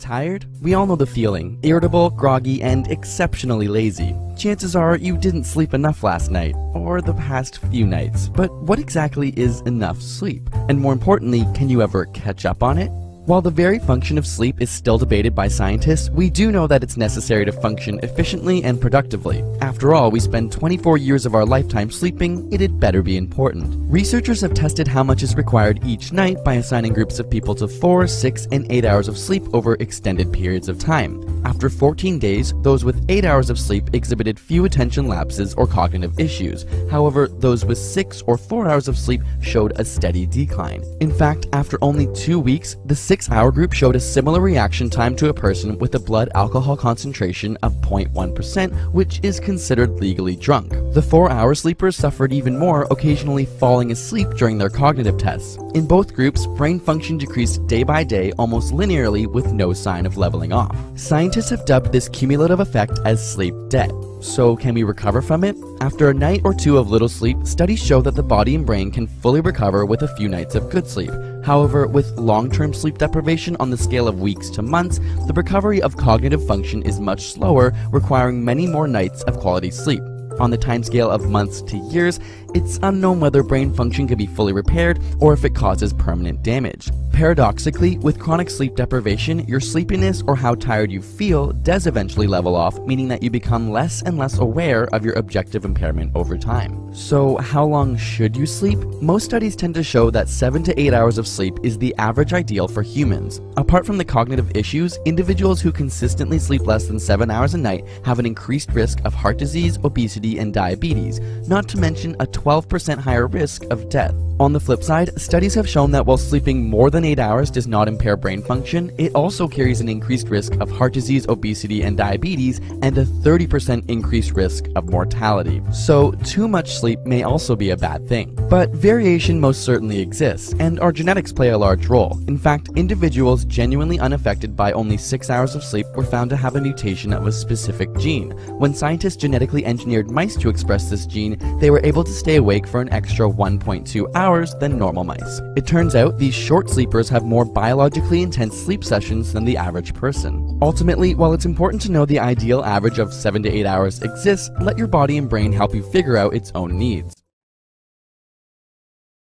Tired? We all know the feeling. Irritable, groggy, and exceptionally lazy. Chances are you didn't sleep enough last night, or the past few nights. But what exactly is enough sleep? And more importantly, can you ever catch up on it? While the very function of sleep is still debated by scientists, we do know that it's necessary to function efficiently and productively. After all, we spend 24 years of our lifetime sleeping, it had better be important. Researchers have tested how much is required each night by assigning groups of people to 4, 6, and 8 hours of sleep over extended periods of time. After 14 days, those with 8 hours of sleep exhibited few attention lapses or cognitive issues. However, those with 6 or 4 hours of sleep showed a steady decline. In fact, after only 2 weeks, the 6-hour group showed a similar reaction time to a person with a blood alcohol concentration of 0.1%, which is considered legally drunk. The 4-hour sleepers suffered even more, occasionally falling asleep during their cognitive tests. In both groups, brain function decreased day by day almost linearly with no sign of leveling off. Scientists have dubbed this cumulative effect as sleep debt. So can we recover from it? After a night or two of little sleep, studies show that the body and brain can fully recover with a few nights of good sleep. However, with long-term sleep deprivation on the scale of weeks to months, the recovery of cognitive function is much slower, requiring many more nights of quality sleep. On the timescale of months to years, it's unknown whether brain function can be fully repaired or if it causes permanent damage. Paradoxically, with chronic sleep deprivation, your sleepiness or how tired you feel does eventually level off, meaning that you become less and less aware of your objective impairment over time. So how long should you sleep? Most studies tend to show that 7 to 8 hours of sleep is the average ideal for humans. Apart from the cognitive issues, individuals who consistently sleep less than 7 hours a night have an increased risk of heart disease, obesity, and diabetes, not to mention a 12% higher risk of death. On the flip side, studies have shown that while sleeping more than 8 hours does not impair brain function, it also carries an increased risk of heart disease, obesity, and diabetes, and a 30% increased risk of mortality. So too much sleep may also be a bad thing. But variation most certainly exists, and our genetics play a large role. In fact, individuals genuinely unaffected by only 6 hours of sleep were found to have a mutation of a specific gene. When scientists genetically engineered mice to express this gene, they were able to stay awake for an extra 1.2 hours than normal mice. It turns out these short sleepers have more biologically intense sleep sessions than the average person. Ultimately, while it's important to know the ideal average of 7 to 8 hours exists, let your body and brain help you figure out its own needs.